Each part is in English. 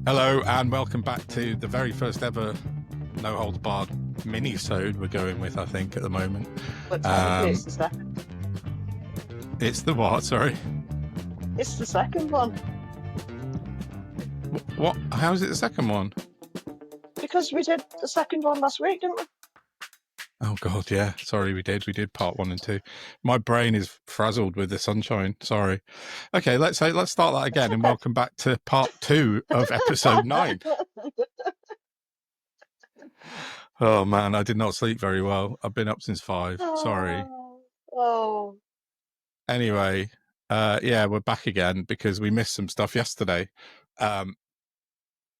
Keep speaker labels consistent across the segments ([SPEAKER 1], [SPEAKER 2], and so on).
[SPEAKER 1] Hello and welcome back to the very first ever No Holds Barred mini-sode we're going with, I think, at the moment.
[SPEAKER 2] But technically it's the second.
[SPEAKER 1] It's the what? Sorry.
[SPEAKER 2] It's the second one.
[SPEAKER 1] What? How is it the second one?
[SPEAKER 2] Because we did the second one last week, didn't we?
[SPEAKER 1] Oh God, yeah. Sorry, we did. We did part 1 and 2. My brain is frazzled with the sunshine. Sorry. Okay, let's start that again and welcome back to part 2 of episode 9. Oh man, I did not sleep very well. I've been up since 5. Sorry.
[SPEAKER 2] Oh.
[SPEAKER 1] Anyway, yeah, we're back again because we missed some stuff yesterday.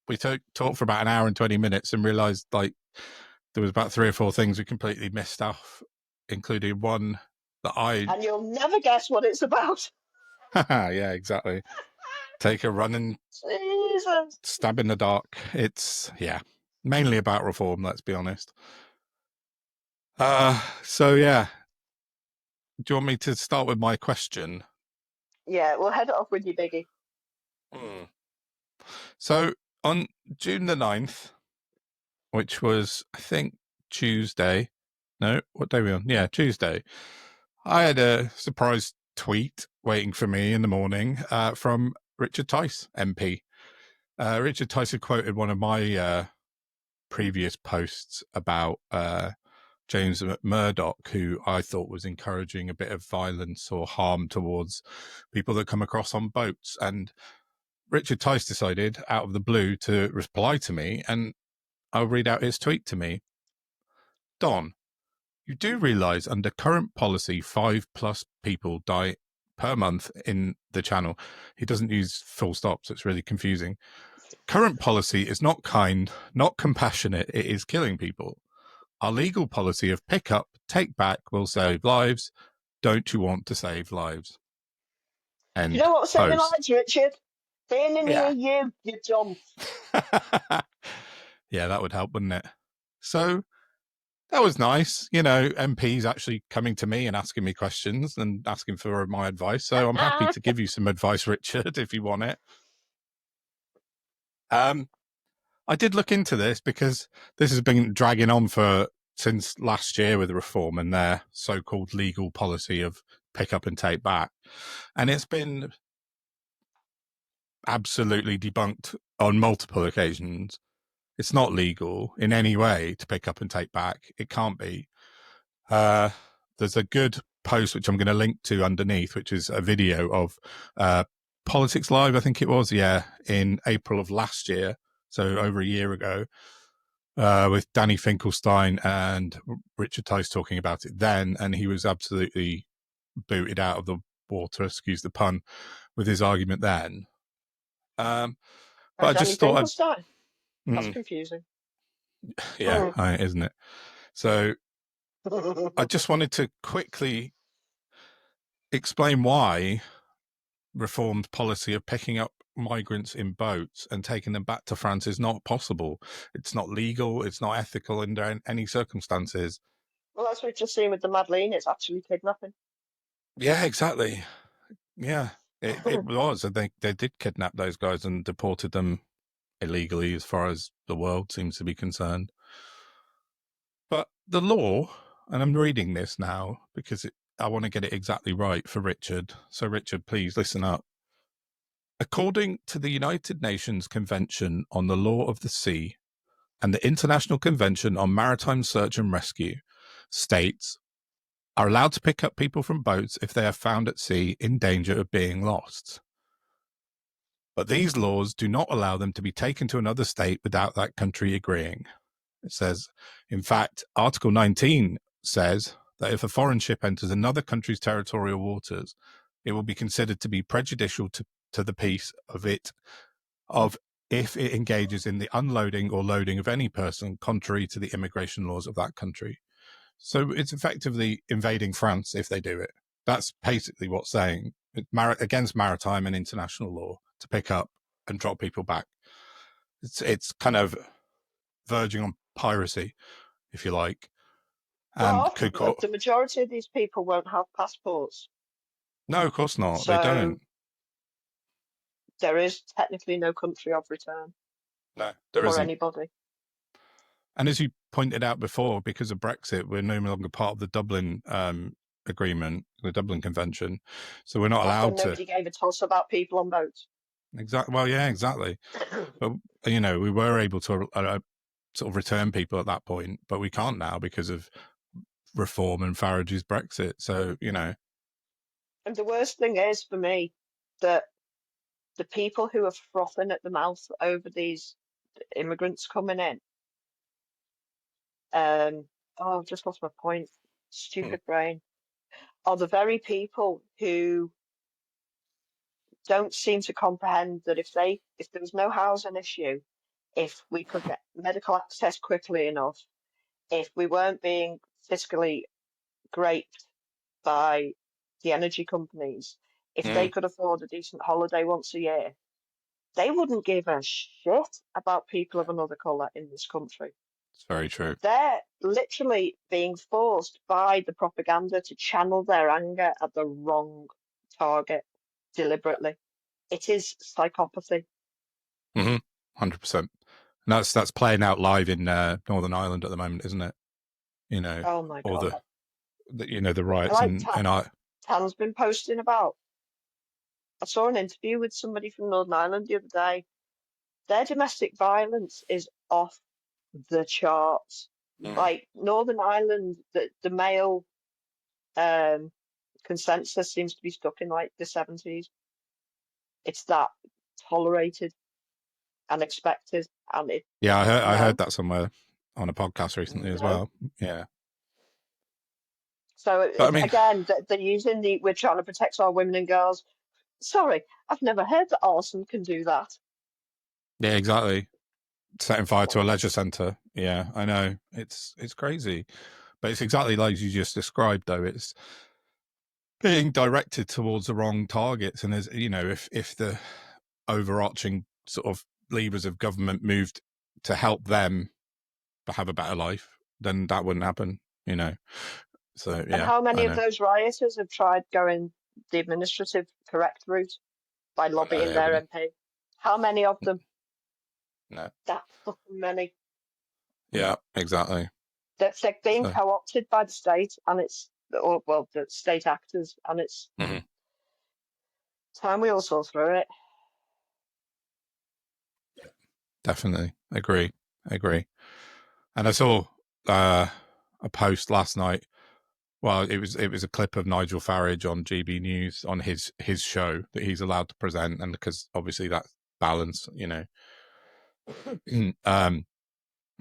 [SPEAKER 1] We talked for about an hour and 20 minutes and realised there was about 3 or 4 things we completely missed off, including one that
[SPEAKER 2] And you'll never guess what it's about.
[SPEAKER 1] Yeah, exactly. Take a run and
[SPEAKER 2] Jesus.
[SPEAKER 1] stab in the dark. It's, mainly about reform, let's be honest. So, yeah. Do you want me to start with my question?
[SPEAKER 2] Yeah, we'll head it off with your biggie.
[SPEAKER 1] So, on June the 9th, which was, I think, Tuesday. No, what day are we on? Yeah, Tuesday. I had a surprise tweet waiting for me in the morning from Richard Tice, MP. Richard Tice had quoted one of my previous posts about James Murdoch, who I thought was encouraging a bit of violence or harm towards people that come across on boats. And Richard Tice decided, out of the blue, to reply to me, and I'll read out his tweet to me. Don, you do realise under current policy 5+ people die per month in the channel. He doesn't use full stops. It's really confusing. Current policy is not kind, not compassionate. It is killing people. Our legal policy of pick up, take back will save lives. Don't you want to save lives? And
[SPEAKER 2] you know what saving lives, Richard? Being in the EU, you dumb.
[SPEAKER 1] Yeah, that would help, wouldn't it? So that was nice. You know, MPs actually coming to me and asking me questions and asking for my advice. So I'm happy to give you some advice, Richard, if you want it. I did look into this because this has been dragging on since last year with the reform and their so-called legal policy of pick up and take back. And it's been absolutely debunked on multiple occasions. It's not legal in any way to pick up and take back. It can't be. There's a good post, which I'm going to link to underneath, which is a video of Politics Live, I think it was, in April of last year, so over a year ago, with Danny Finkelstein and Richard Tice talking about it then, and he was absolutely booted out of the water, excuse the pun, with his argument then. But I just thought
[SPEAKER 2] That's confusing.
[SPEAKER 1] Yeah, isn't it? So I just wanted to quickly explain why reformed policy of picking up migrants in boats and taking them back to France is not possible. It's not legal. It's not ethical under any circumstances.
[SPEAKER 2] Well, that's what we've just seen with the Madeleine. It's actually kidnapping.
[SPEAKER 1] Yeah, exactly. Yeah, it was. They did kidnap those guys and deported them illegally, as far as the world seems to be concerned. But the law, and I'm reading this now because I want to get it exactly right for Richard. So, Richard, please listen up. According to the United Nations Convention on the Law of the Sea and the International Convention on Maritime Search and Rescue, states are allowed to pick up people from boats if they are found at sea in danger of being lost. But these laws do not allow them to be taken to another state without that country agreeing. It says, in fact, Article 19 says that if a foreign ship enters another country's territorial waters, it will be considered to be prejudicial to the peace of if it engages in the unloading or loading of any person contrary to the immigration laws of that country. So it's effectively invading France if they do it. That's basically what's saying. It's against maritime and international law to pick up and drop people back. It's kind of verging on piracy, if you like. And
[SPEAKER 2] well, the majority of these people won't have passports.
[SPEAKER 1] No, of course not. So they don't.
[SPEAKER 2] There is technically no country of return.
[SPEAKER 1] No, there
[SPEAKER 2] or
[SPEAKER 1] isn't.
[SPEAKER 2] anybody.
[SPEAKER 1] And as you pointed out before, because of Brexit, we're no longer part of the Dublin agreement, the Dublin Convention, so we're not
[SPEAKER 2] That's when
[SPEAKER 1] allowed to.
[SPEAKER 2] nobody gave a toss about people on boats.
[SPEAKER 1] Exactly. Well, yeah, exactly. But we were able to sort of return people at that point, but we can't now because of Reform and Farage's Brexit. So
[SPEAKER 2] And the worst thing is for me that the people who are frothing at the mouth over these immigrants coming in, I've just lost my point. Stupid brain. Are the very people who don't seem to comprehend that if there was no housing issue, if we could get medical access quickly enough, if we weren't being fiscally graped by the energy companies, if they could afford a decent holiday once a year, they wouldn't give a shit about people of another colour in this country.
[SPEAKER 1] it's very true.
[SPEAKER 2] They're literally being forced by the propaganda to channel their anger at the wrong target deliberately. It is psychopathy.
[SPEAKER 1] 100%. And that's playing out live in Northern Ireland at the moment, isn't it?
[SPEAKER 2] Oh my
[SPEAKER 1] or
[SPEAKER 2] God.
[SPEAKER 1] the riots
[SPEAKER 2] Like
[SPEAKER 1] and I.
[SPEAKER 2] Tan's been posting about. I saw an interview with somebody from Northern Ireland the other day. Their domestic violence is off the charts. Like Northern Ireland, the male consensus seems to be stuck in like the 70s. It's that tolerated and expected, and it
[SPEAKER 1] Yeah, I heard
[SPEAKER 2] no,
[SPEAKER 1] that somewhere on a podcast recently as
[SPEAKER 2] no.
[SPEAKER 1] well. Yeah.
[SPEAKER 2] So
[SPEAKER 1] But I mean,
[SPEAKER 2] again, they're using we're trying to protect our women and girls. Sorry, I've never heard that arson can do that.
[SPEAKER 1] yeah, exactly. Setting fire to a leisure centre. Yeah, I know. It's crazy. But it's exactly like you just described, though. It's being directed towards the wrong targets. And as if the overarching sort of levers of government moved to help them have a better life, then that wouldn't happen. So
[SPEAKER 2] And
[SPEAKER 1] yeah,
[SPEAKER 2] how
[SPEAKER 1] I
[SPEAKER 2] many of
[SPEAKER 1] know.
[SPEAKER 2] those rioters have tried going the administrative correct route by
[SPEAKER 1] I know
[SPEAKER 2] lobbying
[SPEAKER 1] they
[SPEAKER 2] their
[SPEAKER 1] haven't.
[SPEAKER 2] MP? How many of them?
[SPEAKER 1] No.
[SPEAKER 2] That fucking many.
[SPEAKER 1] Yeah, exactly.
[SPEAKER 2] That's like being
[SPEAKER 1] So.
[SPEAKER 2] co-opted by the state, and the state actors, and it's time we all saw through it.
[SPEAKER 1] Definitely agree. And I saw a post last night. Well, it was a clip of Nigel Farage on GB News on his show that he's allowed to present, and because obviously that's balance,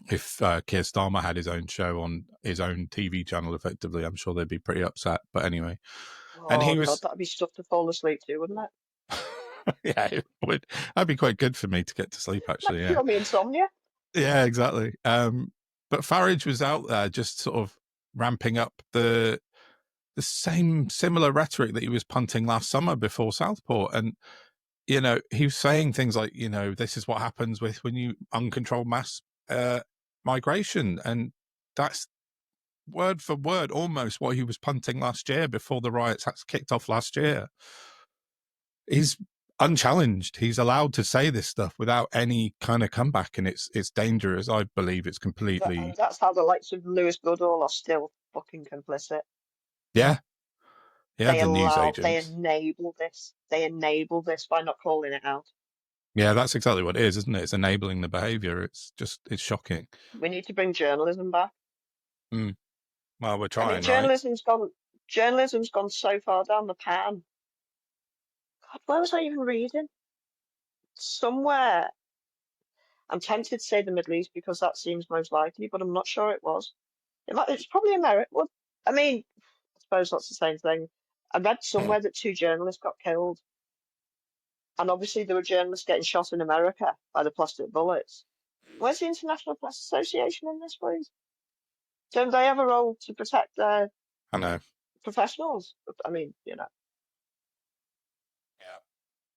[SPEAKER 1] if Keir Starmer had his own show on his own TV channel, effectively, I'm sure they'd be pretty upset. But anyway, and
[SPEAKER 2] Oh
[SPEAKER 1] he
[SPEAKER 2] God,
[SPEAKER 1] was,
[SPEAKER 2] that'd be stuff to fall asleep to, wouldn't it?
[SPEAKER 1] yeah, it would. That'd be quite good for me to get to sleep,
[SPEAKER 2] That'd
[SPEAKER 1] actually. Yeah,
[SPEAKER 2] cure me insomnia.
[SPEAKER 1] yeah, exactly. But Farage was out there just sort of ramping up the same similar rhetoric that he was punting last summer before Southport, and he was saying things like, this is what happens when you uncontrolled mass migration, and that's word for word almost what he was punting last year before the riots kicked off last year. He's unchallenged. He's allowed to say this stuff without any kind of comeback, and it's dangerous. I believe it's completely.
[SPEAKER 2] That's how the likes of Lewis Goodall are still fucking complicit.
[SPEAKER 1] Yeah, the news
[SPEAKER 2] They
[SPEAKER 1] agents.
[SPEAKER 2] enable this. They enable this by not calling it out.
[SPEAKER 1] Yeah, that's exactly what it is, isn't it? It's enabling the behaviour. It's shocking.
[SPEAKER 2] We need to bring journalism back.
[SPEAKER 1] Well, we're
[SPEAKER 2] I mean,
[SPEAKER 1] trying, right?
[SPEAKER 2] journalism's gone so far down the pan. God, where was I even reading? Somewhere. I'm tempted to say the Middle East because that seems most likely, but I'm not sure it was. It's probably America. Well, I mean, I suppose that's the same thing. I read somewhere that 2 journalists got killed, and obviously there were journalists getting shot in America by the plastic bullets. Where's the International Press Association in this, please? Don't they have a role to protect their
[SPEAKER 1] I know.
[SPEAKER 2] professionals? I mean,
[SPEAKER 1] Yeah.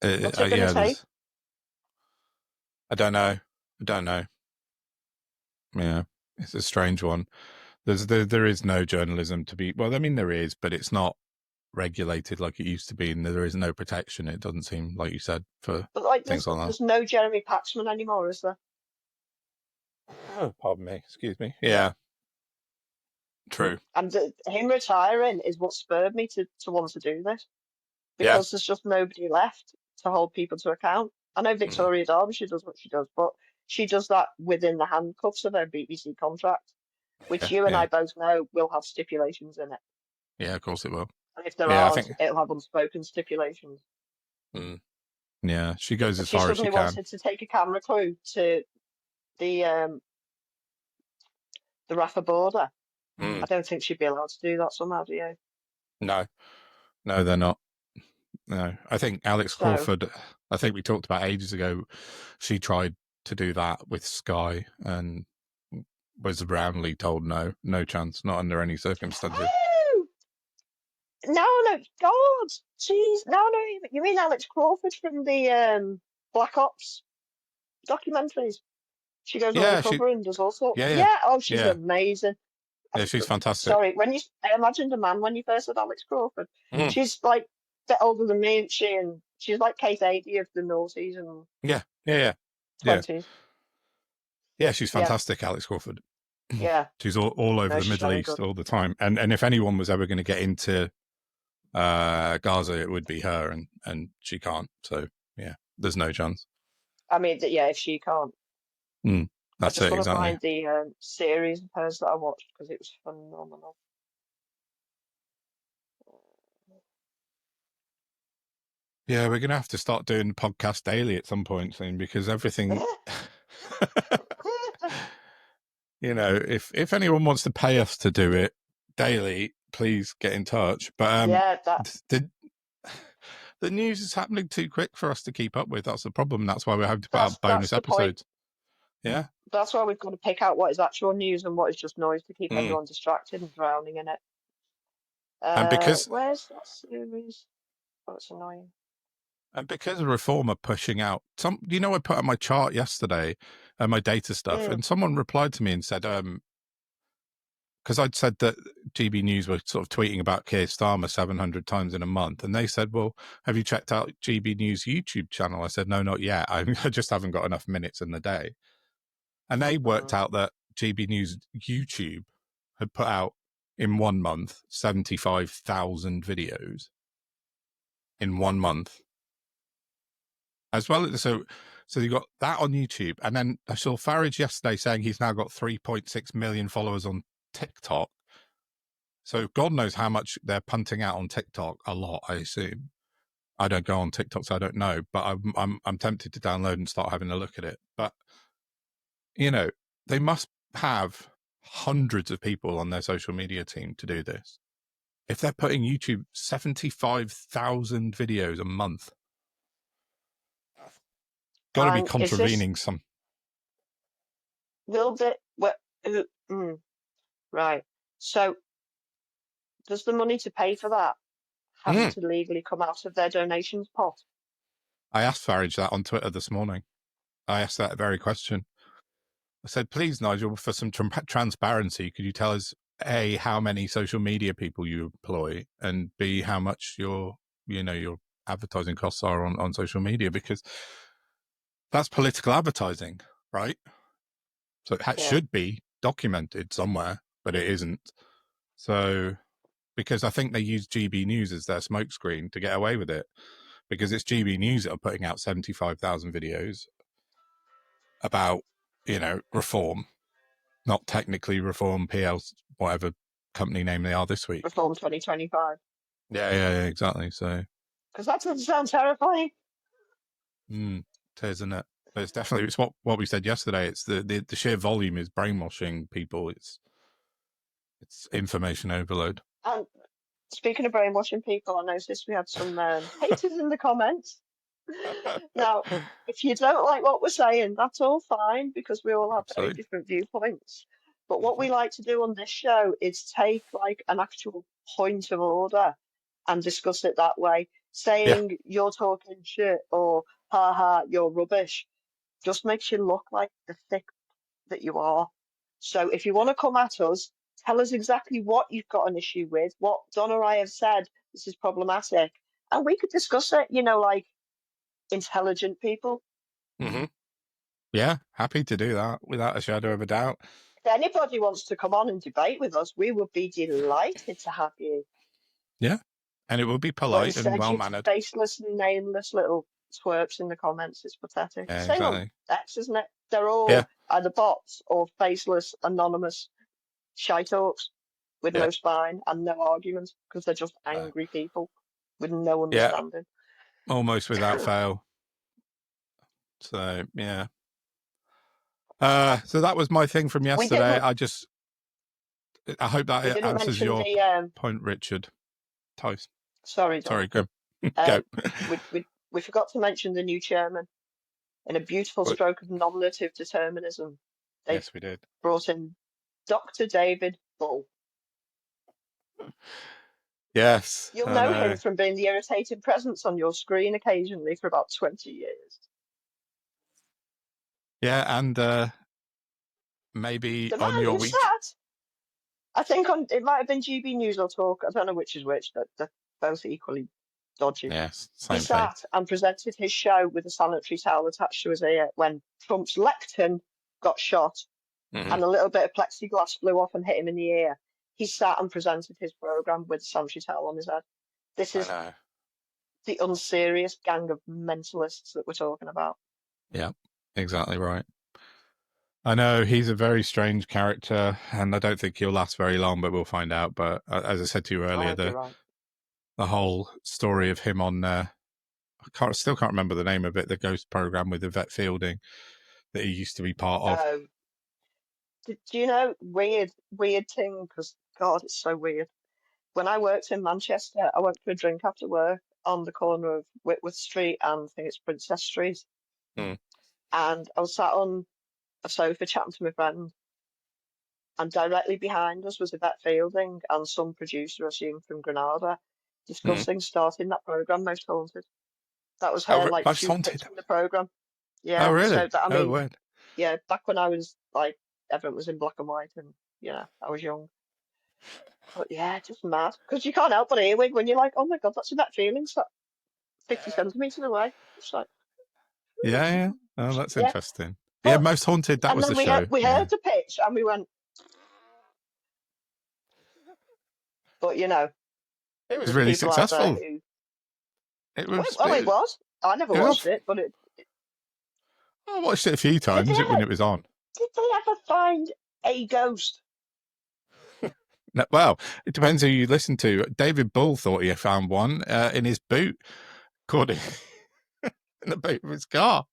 [SPEAKER 2] what's it going to take?
[SPEAKER 1] I don't know. Yeah, it's a strange one. There is no journalism to be. Well, I mean, there is, but it's not regulated like it used to be, and there is no protection. It doesn't seem, like you said, for
[SPEAKER 2] But like,
[SPEAKER 1] things like that.
[SPEAKER 2] there's no Jeremy Paxman anymore, is there?
[SPEAKER 1] Pardon me. Excuse me. Yeah. True.
[SPEAKER 2] And him retiring is what spurred me to want to do this,
[SPEAKER 1] Yeah.
[SPEAKER 2] because there's just nobody left to hold people to account. I know
[SPEAKER 1] Mm.
[SPEAKER 2] Victoria Derbyshire does what she does, but she does that within the handcuffs of her BBC contract, which
[SPEAKER 1] Yeah.
[SPEAKER 2] you and
[SPEAKER 1] Yeah.
[SPEAKER 2] I both know will have stipulations in it.
[SPEAKER 1] Yeah. Of course it will.
[SPEAKER 2] And if there
[SPEAKER 1] Yeah. I
[SPEAKER 2] aren't,
[SPEAKER 1] think.
[SPEAKER 2] it'll have unspoken stipulations.
[SPEAKER 1] Mm, yeah. She goes
[SPEAKER 2] If
[SPEAKER 1] as
[SPEAKER 2] she
[SPEAKER 1] far as she
[SPEAKER 2] suddenly
[SPEAKER 1] can.
[SPEAKER 2] wanted to take a camera crew to the Rafa border, I
[SPEAKER 1] Mm.
[SPEAKER 2] don't think she'd be allowed to do that somehow, do you?
[SPEAKER 1] No. No, they're not. No. I think Alex
[SPEAKER 2] So,
[SPEAKER 1] Crawford. I think we talked about ages ago. She tried to do that with Sky and was roundly told no chance, not under any circumstances.
[SPEAKER 2] oh, no, God, jeez, no, you mean Alex Crawford from the Black Ops documentaries? She goes
[SPEAKER 1] Yeah.
[SPEAKER 2] undercover and does all sorts.
[SPEAKER 1] Yeah.
[SPEAKER 2] Yeah, oh, she's
[SPEAKER 1] Yeah.
[SPEAKER 2] amazing.
[SPEAKER 1] Yeah. She's fantastic.
[SPEAKER 2] Sorry, I imagined a man when you first said Alex Crawford.
[SPEAKER 1] Mm.
[SPEAKER 2] She's like a bit older than me, and she's like Kate Adie of the noughties and
[SPEAKER 1] Yeah. Yeah. Yeah.
[SPEAKER 2] 20s.
[SPEAKER 1] Yeah. She's
[SPEAKER 2] Yeah,
[SPEAKER 1] fantastic, Alex Crawford.
[SPEAKER 2] yeah,
[SPEAKER 1] She's all over
[SPEAKER 2] no,
[SPEAKER 1] the
[SPEAKER 2] she's
[SPEAKER 1] Middle
[SPEAKER 2] very
[SPEAKER 1] East
[SPEAKER 2] good.
[SPEAKER 1] all the time. And if anyone was ever going to get into Gaza, it would be her, and she can't. So yeah, there's no chance.
[SPEAKER 2] I mean, yeah, if she can't. I
[SPEAKER 1] That's
[SPEAKER 2] just
[SPEAKER 1] it,
[SPEAKER 2] want to
[SPEAKER 1] exactly.
[SPEAKER 2] find the series of hers that I watched because it was phenomenal.
[SPEAKER 1] Yeah, we're going to have to start doing podcast daily at some point soon, because everything, if anyone wants to pay us to do it daily, please get in touch. But
[SPEAKER 2] Yeah, that
[SPEAKER 1] the news is happening too quick for us to keep up with. That's the problem. That's why we're having to put out
[SPEAKER 2] that's
[SPEAKER 1] bonus
[SPEAKER 2] the point.
[SPEAKER 1] episodes. Yeah.
[SPEAKER 2] That's why we've got to pick out what is actual news and what is just noise to keep
[SPEAKER 1] Mm.
[SPEAKER 2] everyone distracted and drowning in it.
[SPEAKER 1] And because
[SPEAKER 2] Where's that series? Oh, it's annoying.
[SPEAKER 1] And because of Reform are pushing out I put out my chart yesterday, my data stuff, and someone replied to me and said, because I'd said that GB News were sort of tweeting about Keir Starmer 700 times in a month, and they said, well, have you checked out GB News YouTube channel? I said, no, not yet. I just haven't got enough minutes in the day. And they worked out that GB News YouTube had put out in 1 month 75,000 videos in 1 month. As well, so you got that on YouTube, and then I saw Farage yesterday saying he's now got 3.6 million followers on TikTok. So God knows how much they're punting out on TikTok. A lot, I assume. I don't go on TikTok, so I don't know. But I'm tempted to download and start having a look at it. But they must have hundreds of people on their social media team to do this. If they're putting YouTube 75,000 videos a month, got to be
[SPEAKER 2] And is this
[SPEAKER 1] contravening some.
[SPEAKER 2] will the what? Right. So does the money to pay for that have to legally come out of their donations pot?
[SPEAKER 1] I asked Farage that on Twitter this morning. I asked that very question. I said, please, Nigel, for some transparency, could you tell us, A, how many social media people you employ, and B, how much your advertising costs are on social media? Because that's political advertising, right? So it should be documented somewhere, but it isn't. So, because I think they use GB News as their smokescreen to get away with it, because it's GB News that are putting out 75,000 videos about, Reform, not technically Reform PLC, whatever company name they are this week.
[SPEAKER 2] Reform 2025.
[SPEAKER 1] Yeah, exactly. So,
[SPEAKER 2] because that doesn't sound terrifying.
[SPEAKER 1] It is, isn't it? But it's what we said yesterday. It's the sheer volume is brainwashing people. It's information overload.
[SPEAKER 2] And speaking of brainwashing people, I noticed we had some haters in the comments. Now, if you don't like what we're saying, that's all fine, because we all have very
[SPEAKER 1] Absolutely.
[SPEAKER 2] different viewpoints. But what we like to do on this show is take like an actual point of order and discuss it that way. Saying you're talking shit or ha ha, you're rubbish just makes you look like the thick that you are. So if you want to come at us, tell us exactly what you've got an issue with, what Don or I have said, this is problematic, and we could discuss it, like intelligent people.
[SPEAKER 1] Mm-hmm. Yeah, happy to do that without a shadow of a doubt.
[SPEAKER 2] If anybody wants to come on and debate with us, we would be delighted to have you.
[SPEAKER 1] Yeah, and it will be
[SPEAKER 2] But
[SPEAKER 1] polite and
[SPEAKER 2] instead, you
[SPEAKER 1] well-mannered.
[SPEAKER 2] faceless and nameless little twerps in the comments. It's pathetic.
[SPEAKER 1] Yeah,
[SPEAKER 2] Same on
[SPEAKER 1] exactly.
[SPEAKER 2] X, isn't it? They're all
[SPEAKER 1] Yeah,
[SPEAKER 2] either bots or faceless, anonymous shite-talks with
[SPEAKER 1] yeah.
[SPEAKER 2] no spine and no argument because they're just angry people with no
[SPEAKER 1] Yeah,
[SPEAKER 2] understanding.
[SPEAKER 1] almost without fail. So, yeah. So that was my thing from
[SPEAKER 2] We
[SPEAKER 1] yesterday.
[SPEAKER 2] didn't.
[SPEAKER 1] I hope
[SPEAKER 2] We
[SPEAKER 1] that
[SPEAKER 2] didn't
[SPEAKER 1] answers
[SPEAKER 2] mention
[SPEAKER 1] your
[SPEAKER 2] the.
[SPEAKER 1] point, Richard Tice.
[SPEAKER 2] Sorry, Dom.
[SPEAKER 1] Sorry, go.
[SPEAKER 2] Uh,
[SPEAKER 1] Go.
[SPEAKER 2] we forgot to mention the new chairman in a beautiful
[SPEAKER 1] But,
[SPEAKER 2] stroke of nominative determinism. They've
[SPEAKER 1] yes, we did.
[SPEAKER 2] brought in Dr. David Bull.
[SPEAKER 1] Yes,
[SPEAKER 2] You'll
[SPEAKER 1] I
[SPEAKER 2] know
[SPEAKER 1] know.
[SPEAKER 2] him from being the irritating presence on your screen occasionally for about 20 years.
[SPEAKER 1] Yeah, and maybe
[SPEAKER 2] The
[SPEAKER 1] on
[SPEAKER 2] man
[SPEAKER 1] your
[SPEAKER 2] who
[SPEAKER 1] week.
[SPEAKER 2] sat, I think it might have been GB News or Talk, I don't know which is which, they're both equally dodgy.
[SPEAKER 1] Yes,
[SPEAKER 2] He
[SPEAKER 1] same thing.
[SPEAKER 2] sat and presented his show with a sanitary towel attached to his ear when Trump's lectern got shot and a little bit of plexiglass flew off and hit him in the ear. He sat and presented his programme with a sanitary towel on his head. This
[SPEAKER 1] I
[SPEAKER 2] is
[SPEAKER 1] know.
[SPEAKER 2] the unserious gang of mentalists that we're talking about.
[SPEAKER 1] Yeah, exactly right. I know he's a very strange character, and I don't think he'll last very long, but we'll find out. But as I said to you
[SPEAKER 2] I
[SPEAKER 1] earlier,
[SPEAKER 2] hope you're right.
[SPEAKER 1] the whole story of him on still can't remember the name of it, the ghost program with Yvette Fielding that he used to be part of.
[SPEAKER 2] Do you know, weird thing, because God, it's so weird. When I worked in Manchester, I went for a drink after work on the corner of Whitworth Street and I think it's Princess Street.
[SPEAKER 1] Mm.
[SPEAKER 2] And I was sat on a sofa chatting to my friend, and directly behind us was Yvette Fielding and some producer, I assume from Granada, discussing starting that programme, Most Haunted. That was her,
[SPEAKER 1] Oh,
[SPEAKER 2] like,
[SPEAKER 1] Most
[SPEAKER 2] she was
[SPEAKER 1] Haunted.
[SPEAKER 2] pitching the programme.
[SPEAKER 1] Oh,
[SPEAKER 2] Yeah,
[SPEAKER 1] really?
[SPEAKER 2] so that, I
[SPEAKER 1] Oh,
[SPEAKER 2] mean,
[SPEAKER 1] weird.
[SPEAKER 2] yeah, back when I was like, everything was in black and white and, I was young. But yeah, just mad. Because you can't help but earwig when you're like, oh my God, that's Yvette Fielding, so 50 centimetres away. It's like,
[SPEAKER 1] Yeah, yeah. Oh, that's
[SPEAKER 2] yeah.
[SPEAKER 1] interesting. Yeah,
[SPEAKER 2] But,
[SPEAKER 1] Most Haunted. That
[SPEAKER 2] and
[SPEAKER 1] was
[SPEAKER 2] then
[SPEAKER 1] the show.
[SPEAKER 2] we
[SPEAKER 1] Yeah.
[SPEAKER 2] heard the pitch and we went, but
[SPEAKER 1] It was
[SPEAKER 2] there's
[SPEAKER 1] really
[SPEAKER 2] people out there
[SPEAKER 1] successful.
[SPEAKER 2] who,
[SPEAKER 1] It was.
[SPEAKER 2] well, it was. I never
[SPEAKER 1] It was
[SPEAKER 2] watched
[SPEAKER 1] off.
[SPEAKER 2] it, but
[SPEAKER 1] I watched it a few
[SPEAKER 2] did they
[SPEAKER 1] times when
[SPEAKER 2] ever,
[SPEAKER 1] it was on.
[SPEAKER 2] did they ever find a ghost?
[SPEAKER 1] No, well, it depends who you listen to. David Bull thought he found one in his boot, according in the boot of his car.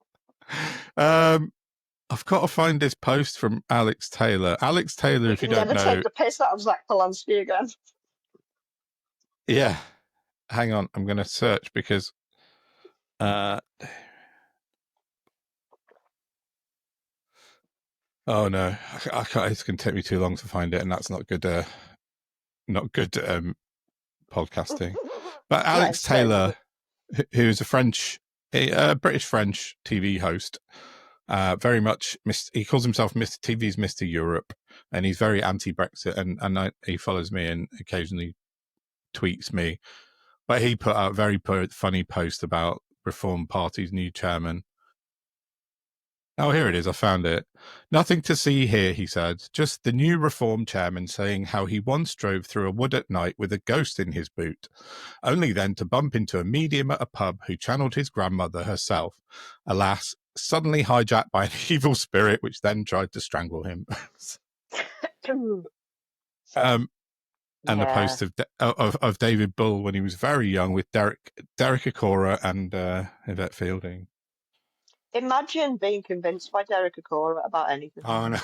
[SPEAKER 1] I've got to find this post from Alex Taylor. Alex Taylor,
[SPEAKER 2] You
[SPEAKER 1] if you
[SPEAKER 2] can
[SPEAKER 1] don't
[SPEAKER 2] never
[SPEAKER 1] know,
[SPEAKER 2] take the piss out of Zach Polanski again.
[SPEAKER 1] yeah. Hang on, I'm going to search because. Oh no, I can't. It's going to take me too long to find it, and that's not good. Not good podcasting. But Alex Taylor, who's a British French TV host, very much he calls himself Mr. TV's Mr. Europe, and he's very anti-Brexit, and he follows me and occasionally tweets me. But he put out a very funny post about Reform Party's new chairman. Oh, here it is. I found it. Nothing to see here, he said. Just the new Reform chairman saying how he once drove through a wood at night with a ghost in his boot, only then to bump into a medium at a pub who channeled his grandmother herself. Alas, suddenly hijacked by an evil spirit, which then tried to strangle him. And the post of David Bull when he was very young with Derek Acora and Yvette Fielding.
[SPEAKER 2] Imagine being convinced by Derek Acora about anything.
[SPEAKER 1] Oh no.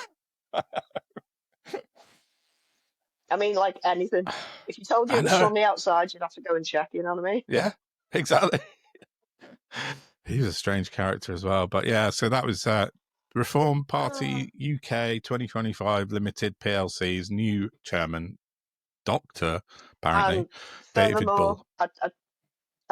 [SPEAKER 2] I mean, like anything. If you told you it was sunny outside, you'd have to go and check, you know what I mean?
[SPEAKER 1] Yeah, exactly. He was a strange character as well. But yeah, so that was Reform Party UK 2025 Limited PLC's new chairman, Doctor, apparently, David Bull.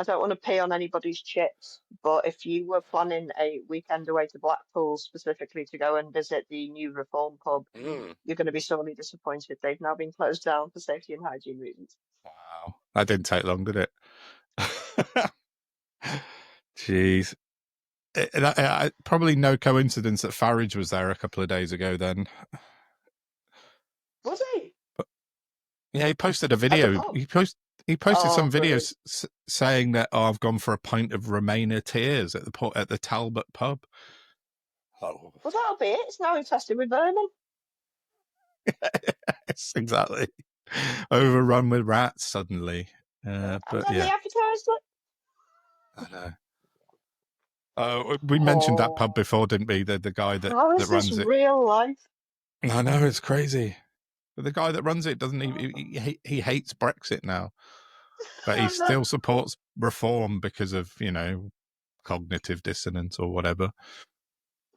[SPEAKER 2] I don't want to pee on anybody's chips, but if you were planning a weekend away to Blackpool specifically to go and visit the new Reform pub, you're going to be sorely disappointed. They've now been closed down for safety and hygiene reasons.
[SPEAKER 1] Wow. That didn't take long, did it? Jeez. Probably no coincidence that Farage was there a couple of days ago then.
[SPEAKER 2] Was he?
[SPEAKER 1] But, yeah, he posted a
[SPEAKER 2] At the
[SPEAKER 1] video.
[SPEAKER 2] pub?
[SPEAKER 1] He posted some
[SPEAKER 2] Brilliant.
[SPEAKER 1] videos saying that, I've gone for a pint of Remainer tears at the Talbot pub. Oh.
[SPEAKER 2] Well, that'll be it. It's now infested with vermin.
[SPEAKER 1] Yes, exactly. Overrun with rats suddenly.
[SPEAKER 2] And
[SPEAKER 1] But
[SPEAKER 2] then they
[SPEAKER 1] yeah,
[SPEAKER 2] advertised it.
[SPEAKER 1] I know. We mentioned that pub
[SPEAKER 2] Oh,
[SPEAKER 1] before, didn't we? The guy that
[SPEAKER 2] how is this
[SPEAKER 1] runs it.
[SPEAKER 2] real life?
[SPEAKER 1] I know, it's crazy. But the guy that runs it doesn't even. He hates Brexit now, but he still supports reform because of cognitive dissonance or whatever.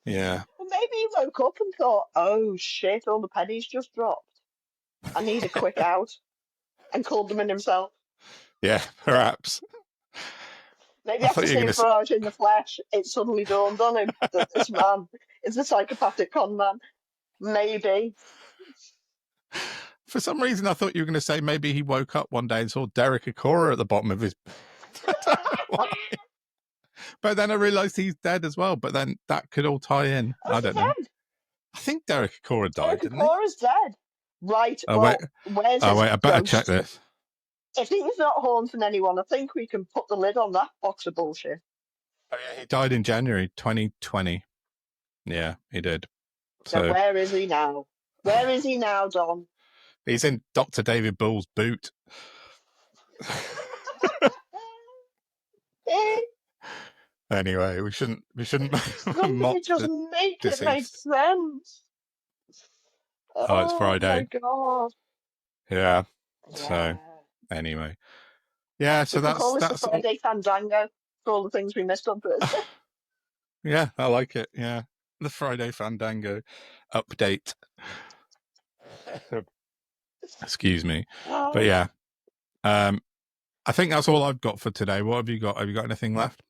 [SPEAKER 1] Yeah.
[SPEAKER 2] Well, maybe he woke up and thought, "Oh shit! All the pennies just dropped. I need a quick out," and called them in himself.
[SPEAKER 1] Yeah, perhaps.
[SPEAKER 2] Maybe after seeing Farage in the flesh, it suddenly dawned on him that this man is a psychopathic con man. Maybe.
[SPEAKER 1] For some reason, I thought you were going to say maybe he woke up one day and saw Derek Akora at the bottom of his. I don't know why. But then I realised he's dead as well. But then that could all tie in.
[SPEAKER 2] Oh,
[SPEAKER 1] I don't know. I think Derek Akora died,
[SPEAKER 2] Derek
[SPEAKER 1] didn't he?
[SPEAKER 2] Akora's dead. Right.
[SPEAKER 1] Oh,
[SPEAKER 2] well,
[SPEAKER 1] wait.
[SPEAKER 2] Where's his
[SPEAKER 1] I better
[SPEAKER 2] ghost?
[SPEAKER 1] check this.
[SPEAKER 2] If he's not haunting anyone, I think we can put the lid on that box of bullshit.
[SPEAKER 1] Oh, yeah, he died in January 2020. Yeah, he did.
[SPEAKER 2] So where is he now? Where is he now, Don?
[SPEAKER 1] He's in Dr. David Bull's boot. Anyway, we shouldn't mock
[SPEAKER 2] just make
[SPEAKER 1] deceased.
[SPEAKER 2] It make sense.
[SPEAKER 1] Oh, it's Friday.
[SPEAKER 2] Oh my god.
[SPEAKER 1] Yeah. So anyway. Yeah, so
[SPEAKER 2] we call this the Friday Fandango for all the things we missed on Thursday.
[SPEAKER 1] Yeah, I like it. Yeah. The Friday Fandango update. Excuse me. But yeah. I think that's all I've got for today. What have you got? Have you got anything left?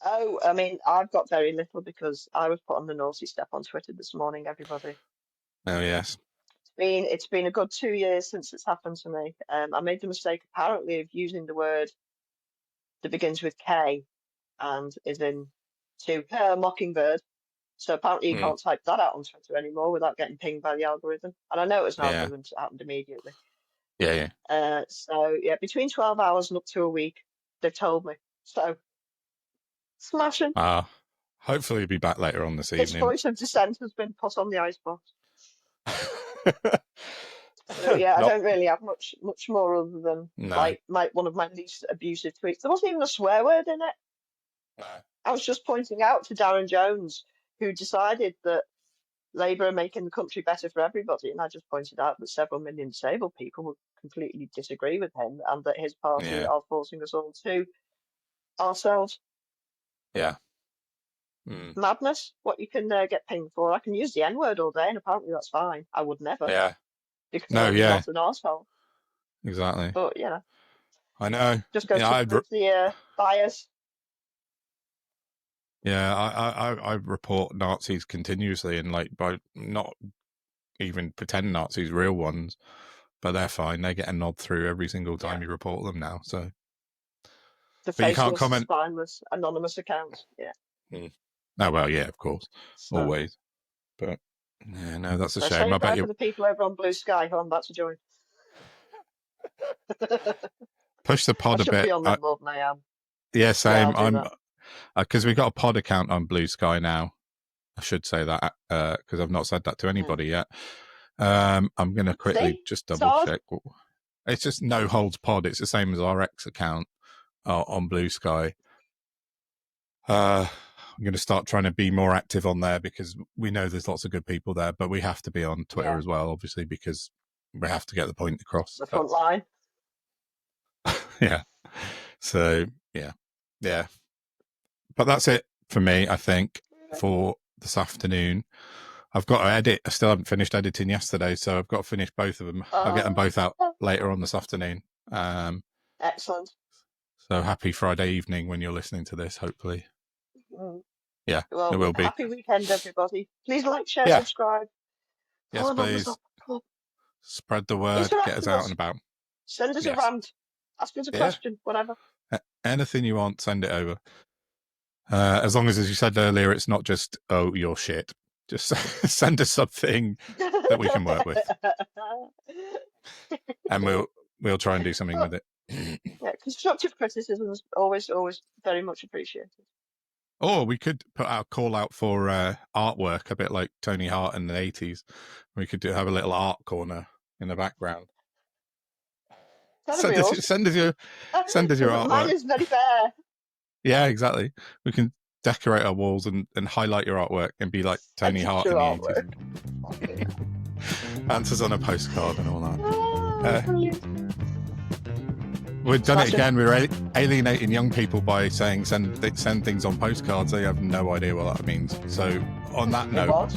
[SPEAKER 2] Oh, I mean, I've got very little because I was put on the naughty step on Twitter this morning, everybody.
[SPEAKER 1] Oh, yes.
[SPEAKER 2] It's been a good 2 years since it's happened to me. I made the mistake, apparently, of using the word that begins with K and is in to mockingbird. So apparently you can't type that out on Twitter anymore without getting pinged by the algorithm. And I know it was an algorithm, so it happened immediately.
[SPEAKER 1] Yeah.
[SPEAKER 2] So, yeah, between 12 hours and up to a week, they've told me. So, smashing.
[SPEAKER 1] Hopefully you'll be back later on this evening.
[SPEAKER 2] His voice of dissent has been put on the icebox. So, yeah, I don't really have much more other than one of my least abusive tweets. There wasn't even a swear word in it.
[SPEAKER 1] No.
[SPEAKER 2] I was just pointing out to Darren Jones, who decided that Labour are making the country better for everybody, and I just pointed out that several million disabled people would completely disagree with him, and that his party are forcing us all to ourselves.
[SPEAKER 1] Yeah.
[SPEAKER 2] Madness. What you can get pinged for. I can use the N-word all day, and apparently that's fine. I would never.
[SPEAKER 1] Yeah.
[SPEAKER 2] Because I'm not an arsehole.
[SPEAKER 1] Exactly.
[SPEAKER 2] But,
[SPEAKER 1] I know.
[SPEAKER 2] Just go to the bias.
[SPEAKER 1] Yeah, I report Nazis continuously, and by not even pretend Nazis, real ones, but they're fine. They get a nod through every single time you report them now. So
[SPEAKER 2] the faceless, spineless, anonymous accounts. Yeah.
[SPEAKER 1] Oh well, yeah, of course, always. But yeah, no, that's a shame. I bet you
[SPEAKER 2] for the people over on Blue Sky who I'm about to join.
[SPEAKER 1] Push the pod a bit.
[SPEAKER 2] Be on them more than I am.
[SPEAKER 1] Yeah, same. I'm because we've got a pod account on Blue Sky now. I should say that because I've not said that to anybody yet. I'm going to quickly just double check. It's just NoHoldBarredPod. It's the same as our X account on Blue Sky. I'm going to start trying to be more active on there because we know there's lots of good people there, but we have to be on Twitter as well, obviously, because we have to get the point across.
[SPEAKER 2] The front line.
[SPEAKER 1] Yeah. So, yeah. But that's it for me, I think, for this afternoon. I've got to edit. I still haven't finished editing yesterday, so I've got to finish both of them. I'll get them both out later on this afternoon.
[SPEAKER 2] Excellent.
[SPEAKER 1] So happy Friday evening when you're listening to this, hopefully. Yeah,
[SPEAKER 2] well,
[SPEAKER 1] it will be.
[SPEAKER 2] Happy weekend, everybody. Please like, share, subscribe.
[SPEAKER 1] Yes, please. Spread the word. Get us out and about.
[SPEAKER 2] Send us a rant. Ask us a question, whatever.
[SPEAKER 1] Anything you want, send it over. As long as you said earlier, it's not just, oh, you're shit. Just send us something that we can work with, and we'll try and do something with it.
[SPEAKER 2] Yeah, constructive criticism is always very much appreciated.
[SPEAKER 1] Or we could put our call out for artwork, a bit like Tony Hart in the 80s. We could have a little art corner in the background. Send us your artwork.
[SPEAKER 2] Mine is very fair.
[SPEAKER 1] Yeah, exactly. We can decorate our walls and highlight your artwork and be like Tony Hart in the 80s. Answers on a postcard and all that. We've done it again. We're alienating young people by saying send things on postcards. They have no idea what that means. So on that note,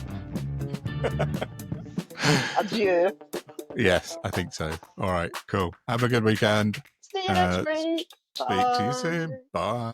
[SPEAKER 2] adieu.
[SPEAKER 1] Yes, I think so. All right, cool. Have a good weekend.
[SPEAKER 2] See you next week.
[SPEAKER 1] Speak to you soon. Bye.